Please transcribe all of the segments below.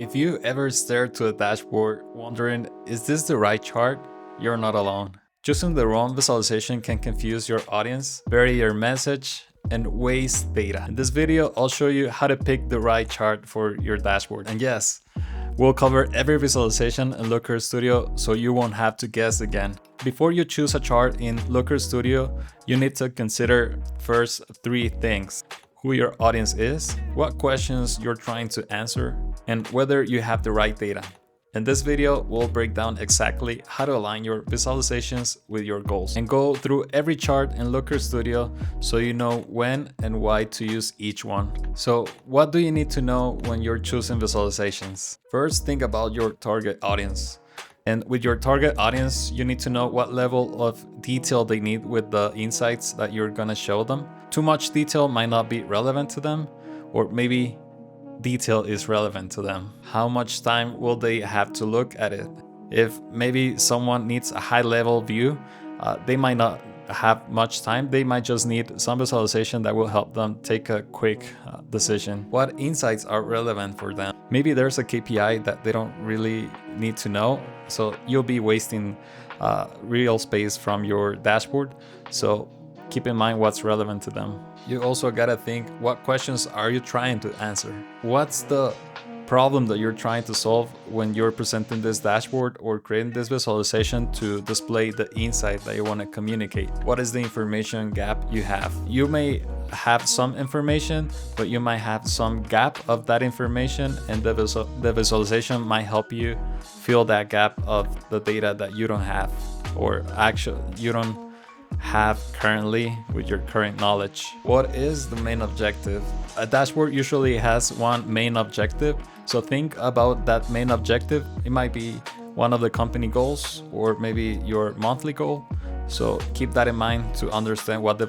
If you ever stare to a dashboard wondering, is this the right chart? You're not alone. Choosing the wrong visualization can confuse your audience, bury your message, and waste data. In this video, I'll show you how to pick the right chart for your dashboard. And yes, we'll cover every visualization in Looker Studio so you won't have to guess again. Before you choose a chart in Looker Studio, you need to consider first three things: who your audience is, what questions you're trying to answer, and whether you have the right data. In this video, we'll break down exactly how to align your visualizations with your goals and go through every chart in Looker Studio so you know when and why to use each one. So what do you need to know when you're choosing visualizations? First, think about your target audience. And with your target audience, you need to know what level of detail they need with the insights that you're gonna show them. Too much detail might not be relevant to them, or maybe detail is relevant to them. How much time will they have to look at it? If maybe someone needs a high level view, they might not have much time. They might just need some visualization that will help them take a quick decision. What insights are relevant for them? Maybe there's a KPI that they don't really need to know, so you'll be wasting real space from your dashboard. So keep in mind what's relevant to them. You also gotta think, what questions are you trying to answer? What's the problem that you're trying to solve when you're presenting this dashboard or creating this visualization to display the insight that you want to communicate? What is the information gap you have? You may have some information, but you might have some gap of that information, and the visualization might help you fill that gap of the data that you don't have, or actually you don't have currently with your current knowledge. What is the main objective? A dashboard usually has one main objective, so think about that main objective. It might be one of the company goals or maybe your monthly goal. So keep that in mind to understand what the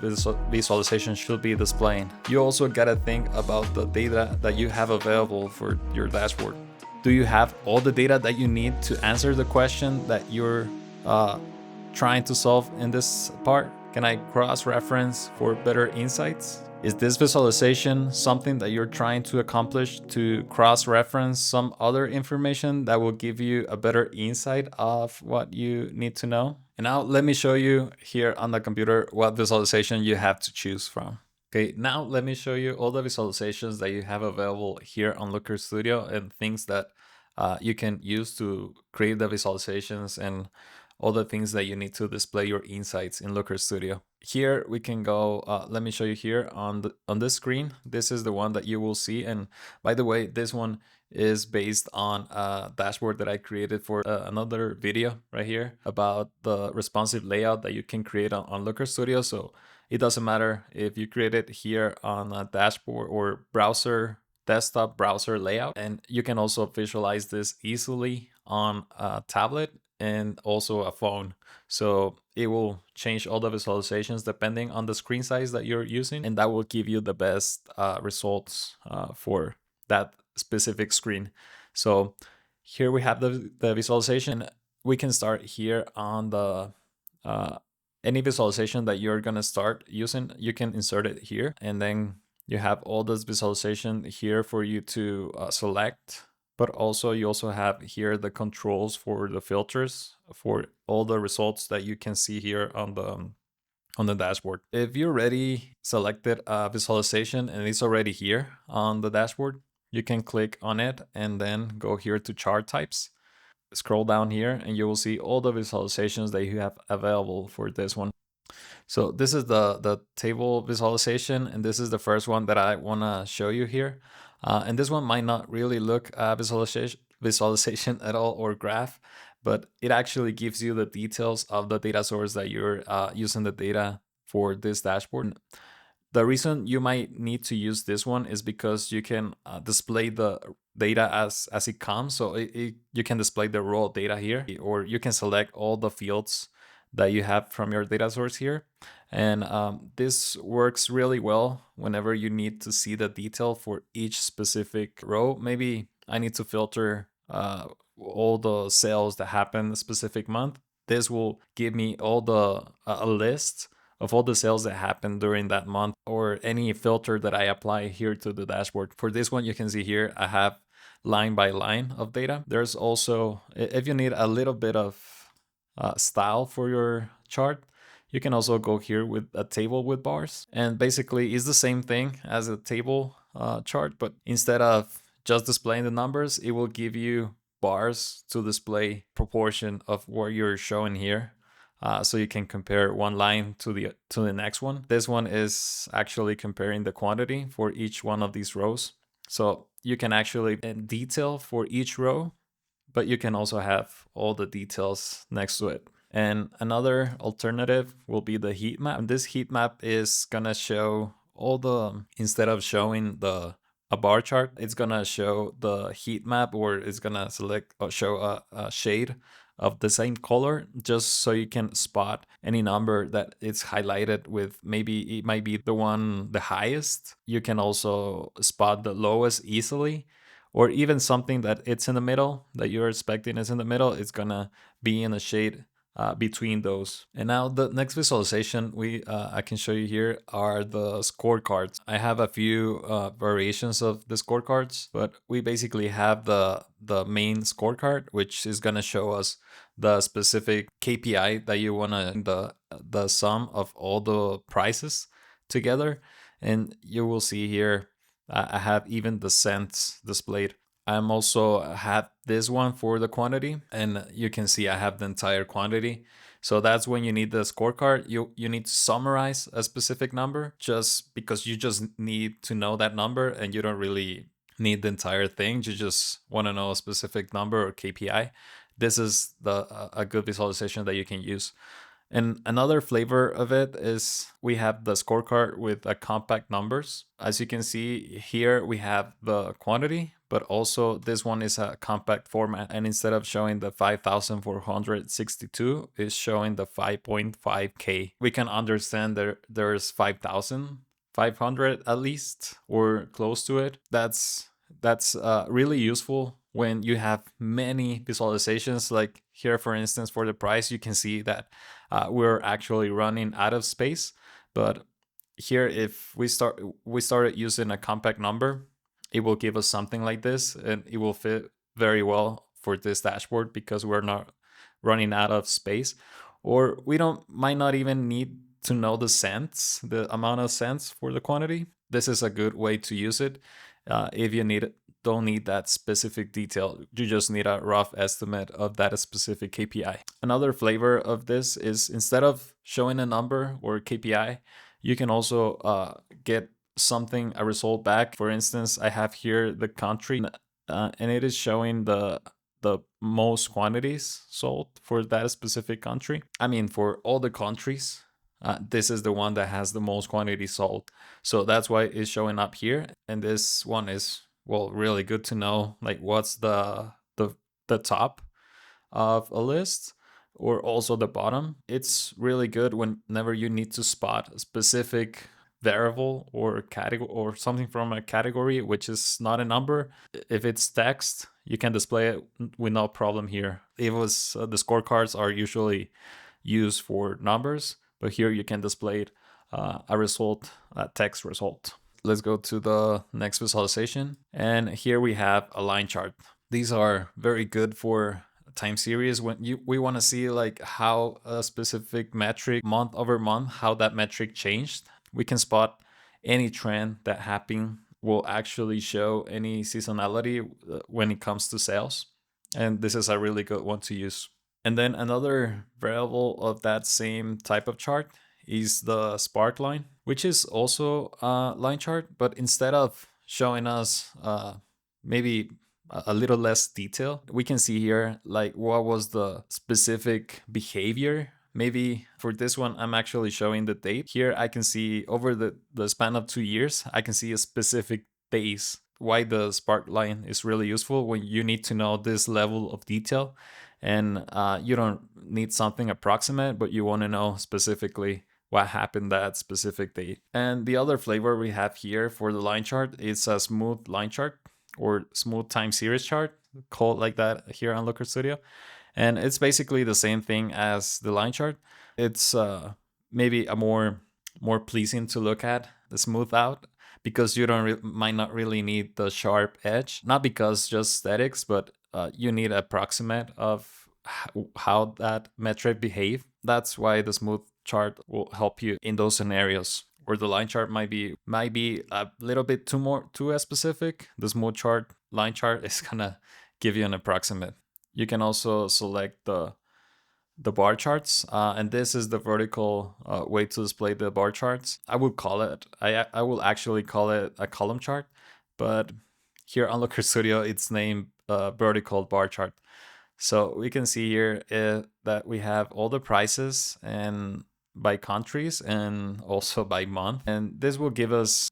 visualization should be displaying. You also gotta think about the data that you have available for your dashboard. Do you have all the data that you need to answer the question that you're trying to solve in this part? Can I cross-reference for better insights? Is this visualization something that you're trying to accomplish to cross-reference some other information that will give you a better insight of what you need to know? And now let me show you here on the computer what visualization you have to choose from. Okay, now let me show you all the visualizations that you have available here on Looker Studio and things that you can use to create the visualizations and all the things that you need to display your insights in Looker Studio. Here we can go, let me show you here on this screen. This is the one that you will see. And by the way, this one is based on a dashboard that I created for another video right here about the responsive layout that you can create on Looker Studio. So it doesn't matter if you create it here on a dashboard or browser, desktop browser layout. And you can also visualize this easily on a tablet and also a phone. So it will change all the visualizations depending on the screen size that you're using, and that will give you the best results for that specific screen. So here we have the visualization. We can start here on the any visualization that you're gonna start using, you can insert it here, and then you have all this visualization here for you to select. But also you also have here the controls for the filters for all the results that you can see here on the dashboard. If you already selected a visualization and it's already here on the dashboard, you can click on it and then go here to chart types. Scroll down here and you will see all the visualizations that you have available for this one. So this is the table visualization, and this is the first one that I want to show you here. And this one might not really look visualization at all or graph, but it actually gives you the details of the data source that you're using the data for this dashboard. The reason you might need to use this one is because you can display the data as it comes. So you can display the raw data here, or you can select all the fields that you have from your data source here. And this works really well whenever you need to see the detail for each specific row. Maybe I need to filter all the sales that happen a specific month. This will give me all the a list of all the sales that happened during that month, or any filter that I apply here to the dashboard. For this one, you can see here, I have line by line of data. There's also, if you need a little bit of style for your chart, you can also go here with a table with bars. And basically it's the same thing as a table chart, but instead of just displaying the numbers, it will give you bars to display proportion of what you're showing here. So you can compare one line to the next one. This one is actually comparing the quantity for each one of these rows. So you can actually detail for each row, but you can also have all the details next to it. And another alternative will be the heat map. And this heat map is gonna show all the, instead of showing a bar chart, it's gonna show the heat map, or it's gonna select or show a shade of the same color, just so you can spot any number that it's highlighted with. Maybe it might be the highest. You can also spot the lowest easily, or even something that it's in the middle that you're expecting is in the middle. It's gonna be in a shade between those. And now the next visualization I can show you here are the scorecards. I have a few variations of the scorecards, but we basically have the main scorecard, which is gonna show us the specific KPI that you wanna, the sum of all the prices together. And you will see here I have even the cents displayed. I'm also have this one for the quantity, and you can see I have the entire quantity. So that's when you need the scorecard. You need to summarize a specific number, just because you just need to know that number, and you don't really need the entire thing. You just want to know a specific number or KPI. This is a good visualization that you can use. And another flavor of it is we have the scorecard with compact numbers. As you can see here, we have the quantity, but also this one is a compact format. And instead of showing the 5,462, it's showing the 5.5K. We can understand there's 5,500 at least, or close to it. That's really useful when you have many visualizations. Like here, for instance, for the price, you can see that we're actually running out of space. But here, if we started using a compact number, it will give us something like this, and it will fit very well for this dashboard because we're not running out of space. Or we might not even need to know the cents, the amount of cents for the quantity. This is a good way to use it. If you don't need that specific detail, you just need a rough estimate of that specific KPI. Another flavor of this is, instead of showing a number or KPI, you can also get a result back. For instance, I have here the country, and it is showing the most quantities sold for that specific country. I mean, for all the countries, this is the one that has the most quantity sold. So that's why it's showing up here. And this one is, well, really good to know, like what's the top of a list, or also the bottom. It's really good whenever you need to spot a specific variable or category, or something from a category which is not a number. If it's text, you can display it with no problem here. The scorecards are usually used for numbers, but here you can display it, a text result. Let's go to the next visualization. And here we have a line chart. These are very good for time series when we want to see like how a specific metric month over month, how that metric changed. We can spot any trend that happened, will actually show any seasonality when it comes to sales. And this is a really good one to use. And then another variable of that same type of chart is the spark line, which is also a line chart, but instead of showing us maybe a little less detail, we can see here like what was the specific behavior. Maybe for this one, I'm actually showing the date. Here I can see over the span of 2 years, I can see a specific days. Why the spark line is really useful when you need to know this level of detail, and you don't need something approximate, but you want to know specifically what happened that specific date. And the other flavor we have here for the line chart is a smooth line chart, or smooth time series chart, called like that here on Looker Studio. And it's basically the same thing as the line chart. It's maybe a more pleasing to look at, the smooth out, because you might not really need the sharp edge, not because just aesthetics, but you need approximate of how that metric behave. That's why the smooth chart will help you in those scenarios where the line chart might be a little bit too specific. The smooth chart, line chart, is gonna give you an approximate. You can also select the bar charts, and this is the vertical way to display the bar charts. I will actually call it a column chart, but here on Looker Studio it's named vertical bar chart. So we can see here that we have all the prices and by countries and also by month, and this will give us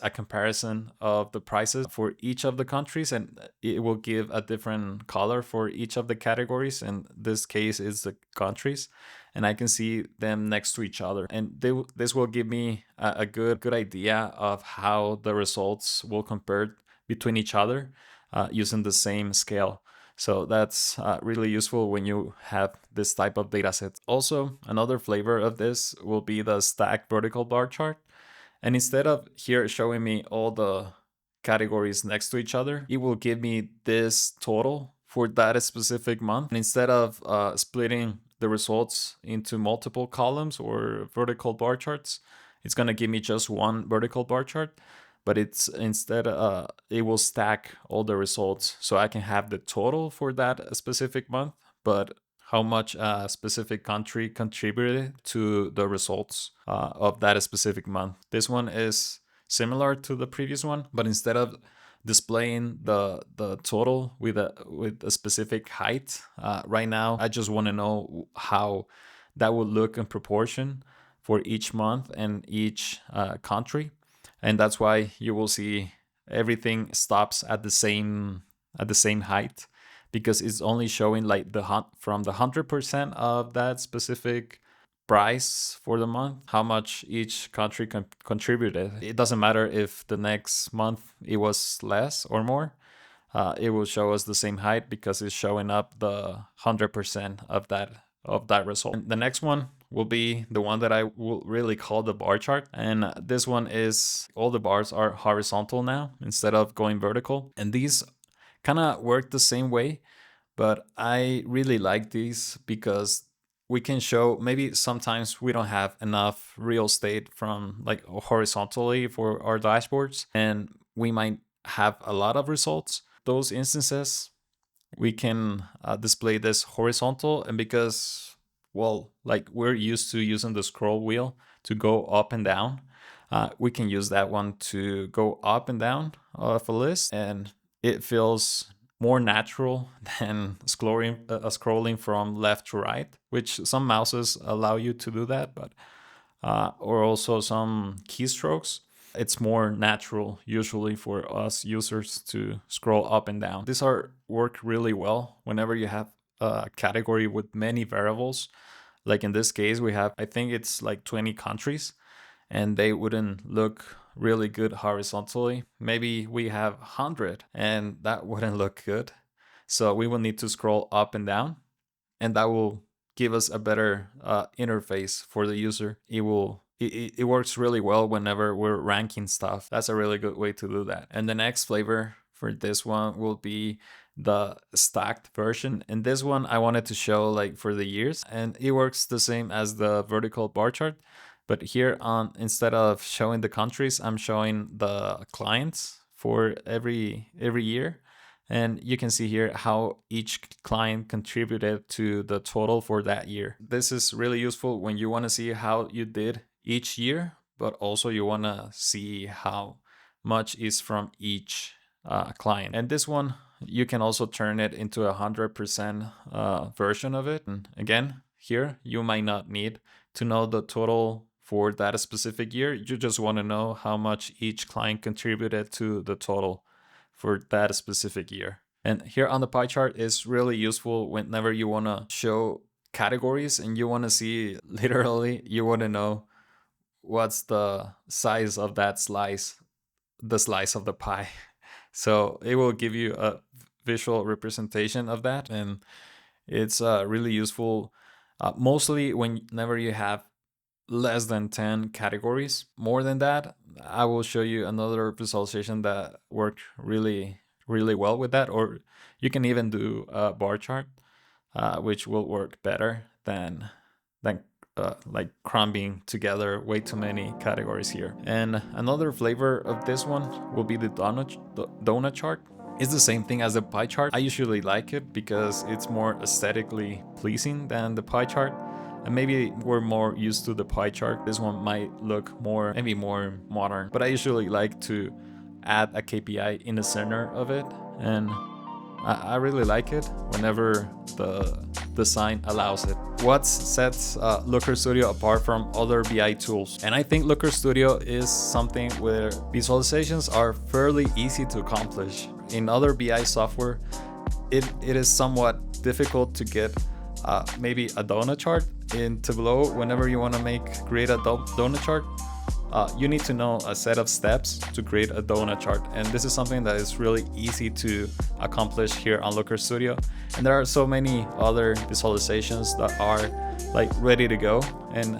a comparison of the prices for each of the countries, and it will give a different color for each of the categories. In this case is the countries, and I can see them next to each other, and this will give me a good idea of how the results will compare between each other using the same scale. So that's really useful when you have this type of data set. Also, another flavor of this will be the stacked vertical bar chart. And instead of here showing me all the categories next to each other, it will give me this total for that specific month. And instead of splitting the results into multiple columns or vertical bar charts, it's going to give me just one vertical bar chart. But it's instead it will stack all the results, so I can have the total for that specific month, but how much a specific country contributed to the results of that specific month. This one is similar to the previous one, but instead of displaying the total with a specific height, right now I just want to know how that would look in proportion for each month and each country. And that's why you will see everything stops at the same height, because it's only showing like from the 100% of that specific price for the month, how much each country contributed. It doesn't matter if the next month it was less or more. It will show us the same height because it's showing up the 100% of that result. And the next one will be the one that I will really call the bar chart. And this one is all the bars are horizontal now instead of going vertical. And these kind of work the same way, but I really like these because we can show, maybe sometimes we don't have enough real estate from like horizontally for our dashboards, and we might have a lot of results. Those instances, we can display this horizontal, and because, well, like we're used to using the scroll wheel to go up and down, we can use that one to go up and down of a list, and it feels more natural than scrolling from left to right, which some mouses allow you to do that, but or also some keystrokes. It's more natural usually for us users to scroll up and down. These work really well whenever you have a category with many variables. Like in this case, we have, I think it's like 20 countries, and they wouldn't look really good horizontally. Maybe we have 100 and that wouldn't look good. So we will need to scroll up and down, and that will give us a better interface for the user. It works really well whenever we're ranking stuff. That's a really good way to do that. And the next flavor for this one will be the stacked version. And this one I wanted to show like for the years, and it works the same as the vertical bar chart. But here on, instead of showing the countries, I'm showing the clients for every year. And you can see here how each client contributed to the total for that year. This is really useful when you want to see how you did each year, but also you want to see how much is from each client. And this one, you can also turn it into 100% version of it. And again, here you might not need to know the total for that specific year. You just want to know how much each client contributed to the total for that specific year. And here on the pie chart is really useful whenever you want to show categories and you want to see, literally, you want to know what's the size of that slice, the slice of the pie. So it will give you a visual representation of that, and it's really useful mostly whenever you have less than 10 categories. More than that, I will show you another visualization that worked really, really well with that. Or you can even do a bar chart, which will work better than like cramming together way too many categories here. And another flavor of this one will be the donut chart. It's the same thing as the pie chart. I usually like it because it's more aesthetically pleasing than the pie chart. And maybe we're more used to the pie chart. This one might look more, maybe more modern. But I usually like to add a KPI in the center of it. And I really like it whenever the design allows it. What sets Looker Studio apart from other BI tools? And I think Looker Studio is something where visualizations are fairly easy to accomplish. In other BI software, it is somewhat difficult to get maybe a donut chart in Tableau. Whenever you want to create a donut chart, you need to know a set of steps to create a donut chart, and this is something that is really easy to accomplish here on Looker Studio. And there are so many other visualizations that are like ready to go, and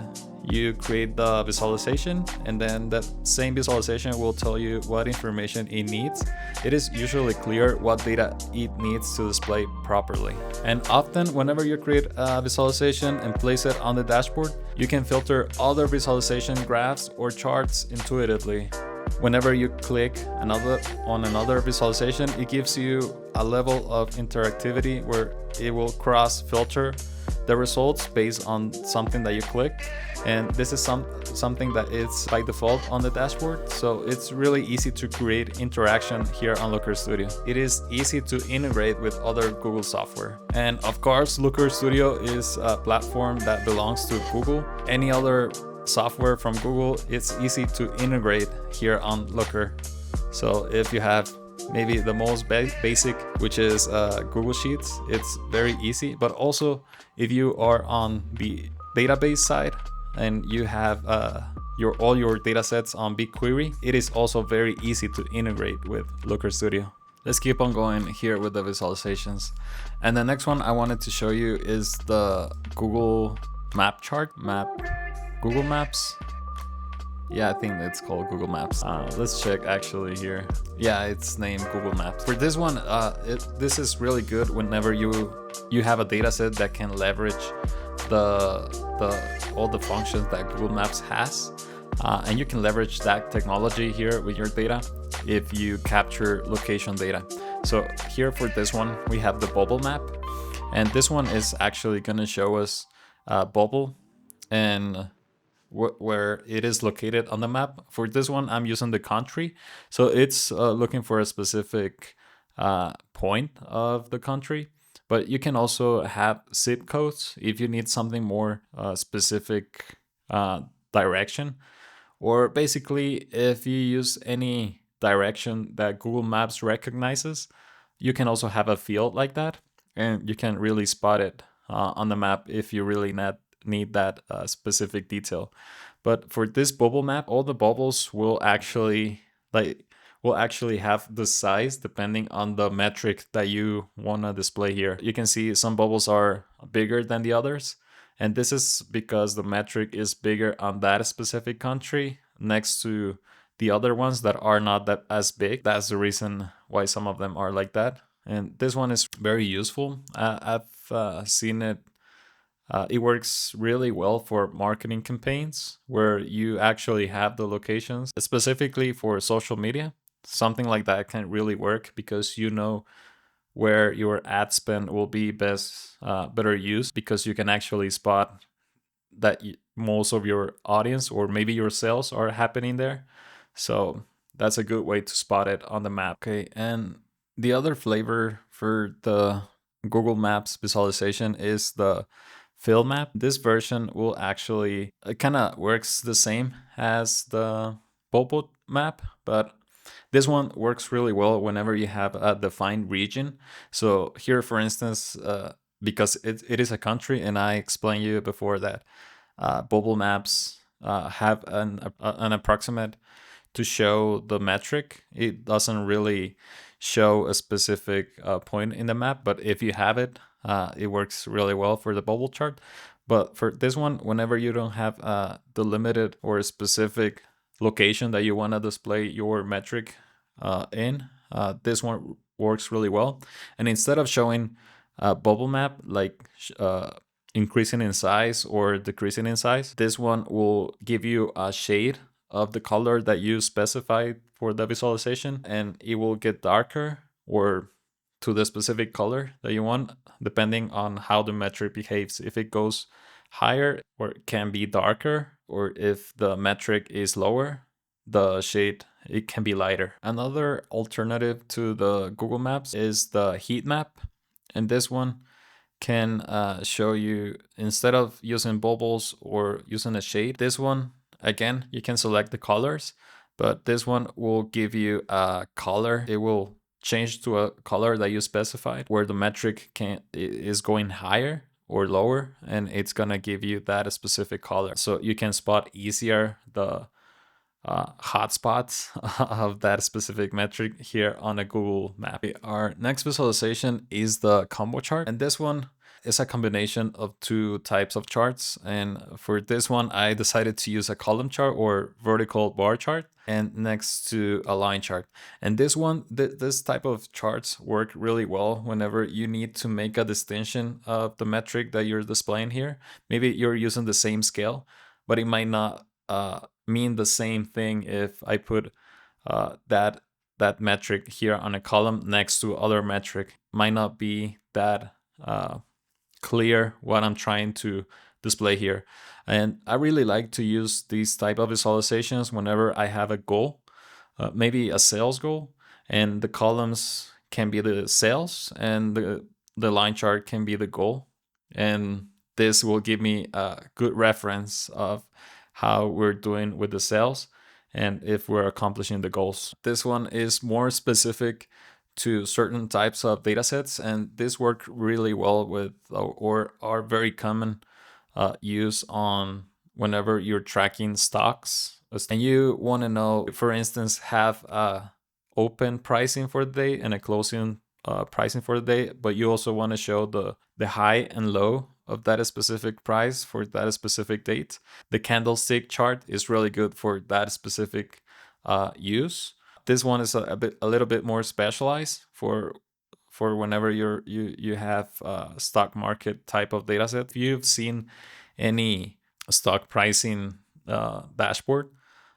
you create the visualization, and then that same visualization will tell you what information it needs. It is usually clear what data it needs to display properly. And often whenever you create a visualization and place it on the dashboard, you can filter other visualization graphs or charts intuitively. Whenever you click on another visualization, it gives you a level of interactivity where it will cross filter the results based on something that you click. And this is something that is by default on the dashboard, so it's really easy to create interaction here on Looker Studio. It is easy to integrate with other Google software. And of course, Looker Studio is a platform that belongs to Google. Any other software from Google, it's easy to integrate here on Looker. So if you have maybe the most basic, which is Google Sheets, it's very easy. But also if you are on the database side and you have all your data sets on BigQuery, it is also very easy to integrate with Looker Studio. Let's keep on going here with the visualizations. And the next one I wanted to show you is the Google Map chart. Google Maps. Yeah, I think it's called Google Maps. Let's check actually here. Yeah, it's named Google Maps. For this one, this is really good whenever you have a data set that can leverage all the functions that Google Maps has. And you can leverage that technology here with your data if you capture location data. So here for this one, we have the bubble map. And this one is actually going to show us bubble and where it is located on the map. For this one, I'm using the country. So it's looking for a specific point of the country. But you can also have zip codes if you need something more specific direction. Or basically, if you use any direction that Google Maps recognizes, you can also have a field like that. And you can really spot it on the map if you really need that specific detail. But for this bubble map, all the bubbles will actually have the size depending on the metric that you want to display here. You can see some bubbles are bigger than the others, and this is because the metric is bigger on that specific country next to the other ones that are not that as big. That's the reason why some of them are like that. And this one is very useful. I've seen it. It works really well for marketing campaigns where you actually have the locations specifically for social media. Something like that can really work because you know where your ad spend will be better used, because you can actually spot that most of your audience or maybe your sales are happening there. So that's a good way to spot it on the map. Okay, and the other flavor for the Google Maps visualization is the fill map. This version will actually, it kind of works the same as the bubble map, but this one works really well whenever you have a defined region. So here, for instance, because it is a country, and I explained you before that bubble maps have an approximate to show the metric. It doesn't really show a specific point in the map, but if you have it, it works really well for the bubble chart. But for this one, whenever you don't have a delimited or a specific location that you want to display your metric this one works really well. And instead of showing a bubble map, like increasing in size or decreasing in size, this one will give you a shade of the color that you specified for the visualization, and it will get darker or to the specific color that you want, depending on how the metric behaves. If it goes higher, or it can be darker, or if the metric is lower, the shade, it can be lighter. Another alternative to the Google Maps is the heat map, and this one can show you, instead of using bubbles or using a shade, this one, again, you can select the colors, but this one will give you a color. It will change to a color that you specified, where the metric is going higher or lower, and it's gonna give you that specific color, so you can spot easier the hotspots of that specific metric here on a Google map. Our next visualization is the combo chart, and this one is a combination of two types of charts. And for this one, I decided to use a column chart or vertical bar chart, and next to a line chart. And this one, this type of charts work really well whenever you need to make a distinction of the metric that you're displaying here. Maybe you're using the same scale, but it might not mean the same thing if I put that metric here on a column next to other metric. Might not be that clear what I'm trying to display here. And I really like to use these type of visualizations whenever I have a goal, maybe a sales goal, and the columns can be the sales and the line chart can be the goal. And this will give me a good reference of how we're doing with the sales and if we're accomplishing the goals. This one is more specific to certain types of data sets, and this worked really well with or are very common use on whenever you're tracking stocks and you want to know, for instance, have a open pricing for the day and a closing pricing for the day, but you also want to show the high and low of that specific price for that specific date. The candlestick chart is really good for that specific use. This one is a little bit more specialized for whenever you have stock market type of data set. If you've seen any stock pricing dashboard,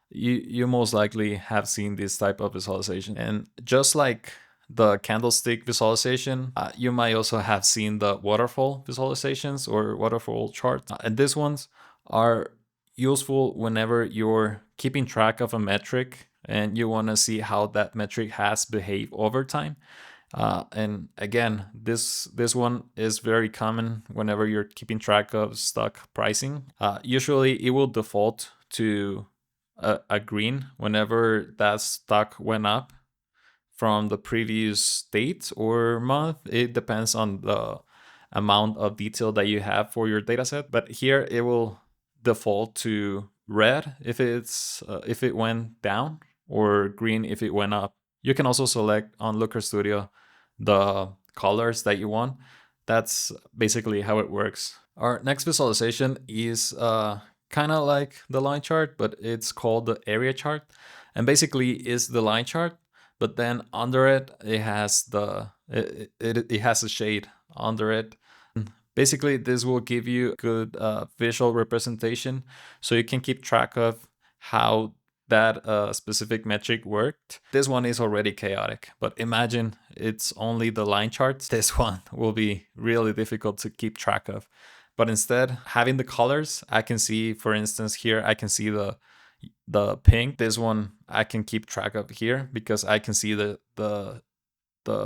you most likely have seen this type of visualization. And just like the candlestick visualization, you might also have seen the waterfall visualizations or waterfall chart. And these ones are useful whenever you're keeping track of a metric and you want to see how that metric has behaved over time. And again, this one is very common whenever you're keeping track of stock pricing. Usually it will default to a green whenever that stock went up from the previous date or month. It depends on the amount of detail that you have for your dataset. But here it will default to red if it went down, or green if it went up. You can also select on Looker Studio the colors that you want. That's basically how it works. Our next visualization is kind of like the line chart, but it's called the area chart. And basically is the line chart, but then under it, it has it has a shade under it. Basically, this will give you good visual representation, so you can keep track of how that specific metric worked. This one is already chaotic, but imagine it's only the line charts. This one will be really difficult to keep track of. But instead, having the colors, I can see, for instance, here, I can see the pink. This one I can keep track of here because I can see the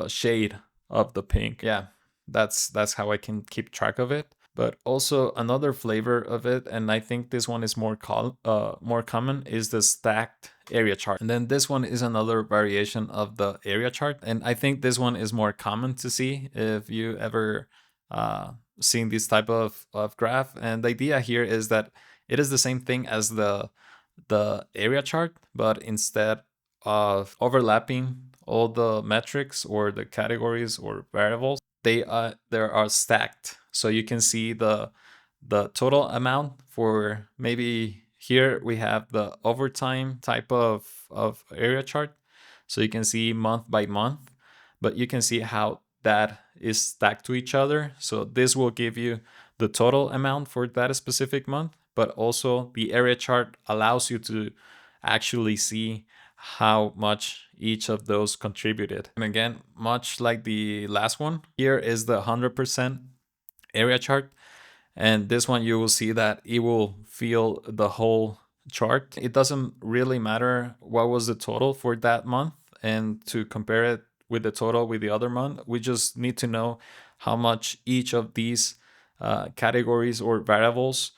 shade of the pink. Yeah, that's how I can keep track of it. But also another flavor of it, and I think this one is more common, is the stacked area chart. And then this one is another variation of the area chart, and I think this one is more common to see if you ever seen this type of graph. And the idea here is that it is the same thing as the area chart, but instead of overlapping all the metrics or the categories or variables, they are stacked. So you can see the the total amount for maybe here we have the overtime type of area chart. So you can see month by month, but you can see how that is stacked to each other. So this will give you the total amount for that specific month, but also the area chart allows you to actually see how much each of those contributed. And again, much like the last one, here is the 100% area chart. And this one, you will see that it will fill the whole chart. It doesn't really matter what was the total for that month and to compare it with the total with the other month. We just need to know how much each of these categories or variables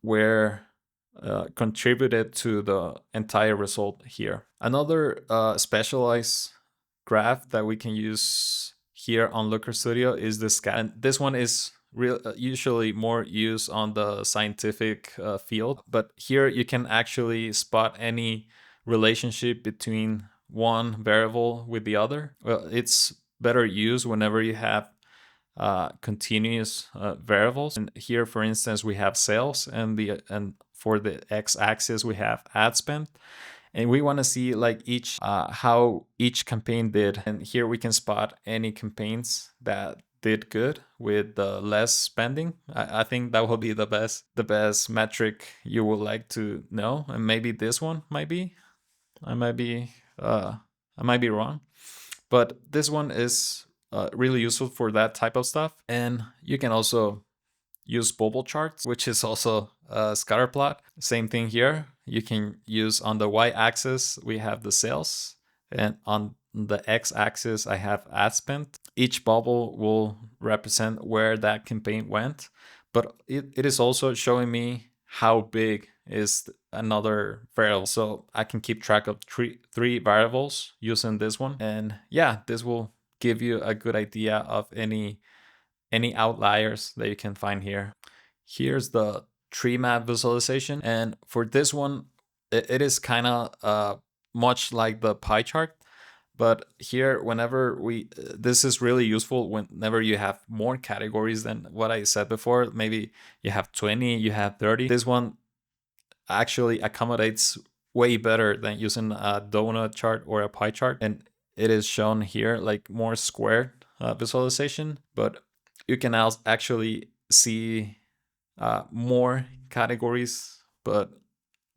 were contributed to the entire result here. Another specialized graph that we can use here on Looker Studio is the scat. And this one is usually more used on the scientific field, but here you can actually spot any relationship between one variable with the other. Well, it's better used whenever you have continuous variables. And here, for instance, we have sales, and for the x-axis we have ad spend, and we want to see like each how each campaign did. And here we can spot any campaigns that did good with the less spending. I think that will be the best metric you would like to know. And maybe this one might be. I might be wrong, but this one is really useful for that type of stuff. And you can also use bubble charts, which is also Scatterplot. Same thing here. You can use on the y-axis, we have the sales, and on the x-axis, I have ad spend. Each bubble will represent where that campaign went, but it is also showing me how big is another variable. So I can keep track of three variables using this one. And yeah, this will give you a good idea of any outliers that you can find here. Here's the tree map visualization. And for this one, it is kind of much like the pie chart. But here, whenever this is really useful whenever you have more categories than what I said before. Maybe you have 20, you have 30. This one actually accommodates way better than using a donut chart or a pie chart. And it is shown here like more squared visualization, but you can actually see more categories,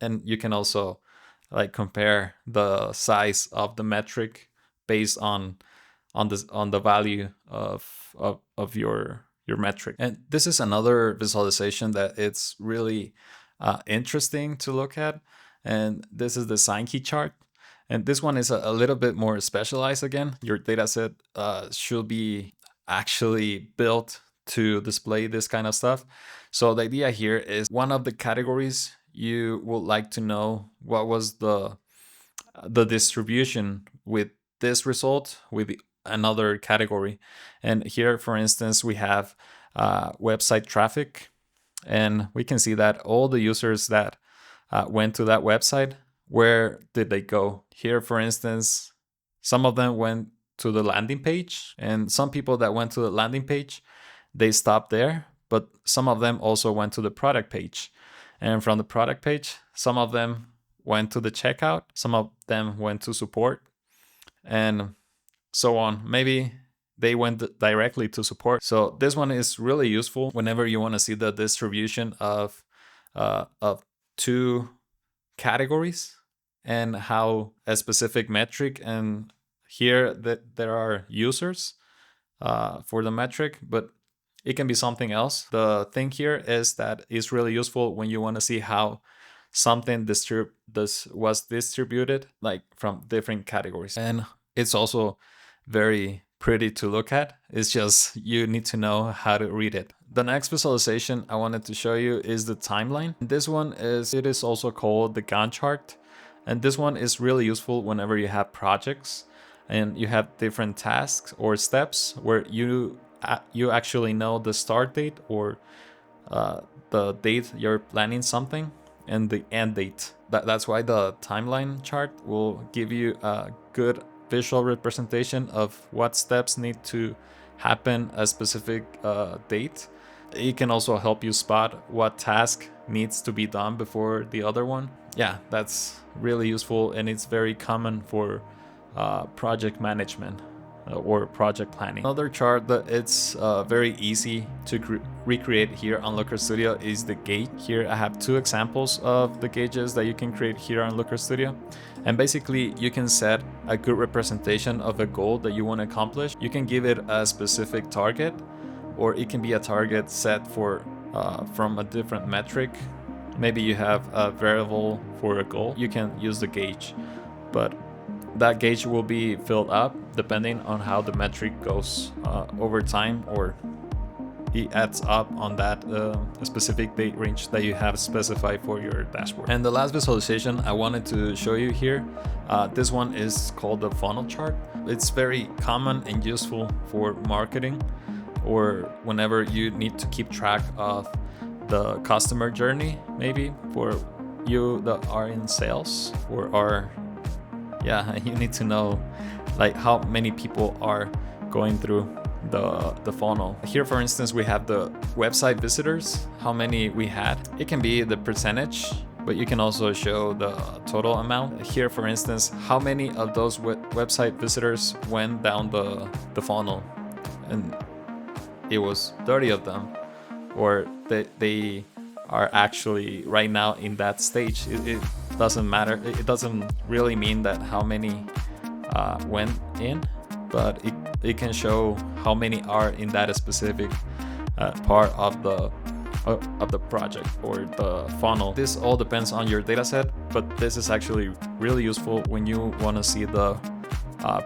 and you can also like compare the size of the metric based on the value of your metric. And this is another visualization that it's really interesting to look at. And this is the Sankey chart. And this one is a little bit more specialized again. Your dataset should be actually built to display this kind of stuff. So the idea here is one of the categories you would like to know what was the distribution with this result with another category. And here, for instance, we have website traffic, and we can see that all the users that went to that website, where did they go? Here, for instance, some of them went to the landing page, and some people that went to the landing page, they stopped there, but some of them also went to the product page. And from the product page, some of them went to the checkout, some of them went to support, and so on. Maybe they went directly to support. So this one is really useful whenever you want to see the distribution of two categories and how a specific metric, and here that there are users for the metric, but it can be something else. The thing here is that it's really useful when you want to see how something was distributed like from different categories. And it's also very pretty to look at. It's just you need to know how to read it. The next visualization I wanted to show you is the timeline. This one is also called the Gant chart. And this one is really useful whenever you have projects and you have different tasks or steps where you actually know the start date or the date you're planning something and the end date. That's why the timeline chart will give you a good visual representation of what steps need to happen a specific date. It can also help you spot what task needs to be done before the other one. Yeah, that's really useful, and it's very common for project management or project planning. Another chart that it's very easy to recreate here on Looker Studio is the gauge. Here I have two examples of the gauges that you can create here on Looker Studio. And basically you can set a good representation of a goal that you want to accomplish. You can give it a specific target, or it can be a target set for from a different metric. Maybe you have a variable for a goal. You can use the gauge, but that gauge will be filled up depending on how the metric goes over time, or it adds up on that specific date range that you have specified for your dashboard. And the last visualization I wanted to show you here, this one is called the funnel chart. It's very common and useful for marketing, or whenever you need to keep track of the customer journey, maybe for you that are in sales or are, yeah, you need to know like how many people are going through the funnel. Here, for instance, we have the website visitors, how many we had. It can be the percentage, but you can also show the total amount. Here, for instance, how many of those website visitors went down the funnel, and it was 30 of them, or they are actually right now in that stage. It doesn't matter. It doesn't really mean that how many went in, but it can show how many are in that specific part of the project or the funnel. This all depends on your data set, but this is actually really useful when you want to see the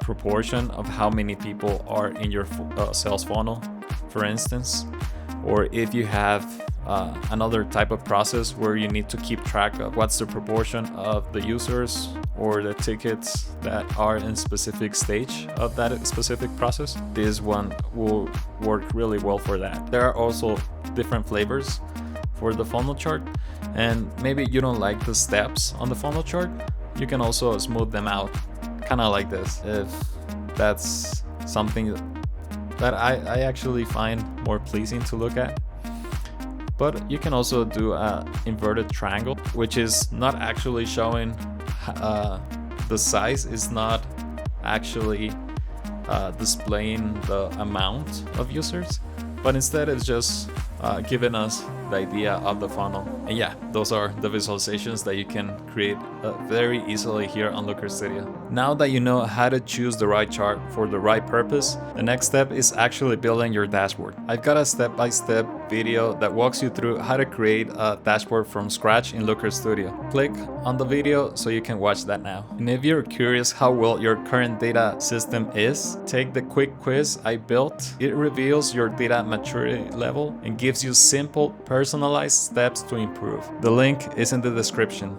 proportion of how many people are in your sales funnel, for instance, or if you have another type of process where you need to keep track of what's the proportion of the users or the tickets that are in specific stage of that specific process. This one will work really well for that. There are also different flavors for the funnel chart, and maybe you don't like the steps on the funnel chart, you can also smooth them out, kind of like this, if that's something that I actually find more pleasing to look at. But you can also do an inverted triangle, which is not actually showing the size, is not actually displaying the amount of users, but instead it's just giving us the idea of the funnel. And yeah, those are the visualizations that you can create very easily here on Looker Studio. Now that you know how to choose the right chart for the right purpose, the next step is actually building your dashboard. I've got a step-by-step video that walks you through how to create a dashboard from scratch in Looker Studio. Click on the video so you can watch that now. And if you're curious how well your current data system is, take the quick quiz I built. It reveals your data maturity level and gives you simple, personalized steps to improve. The link is in the description.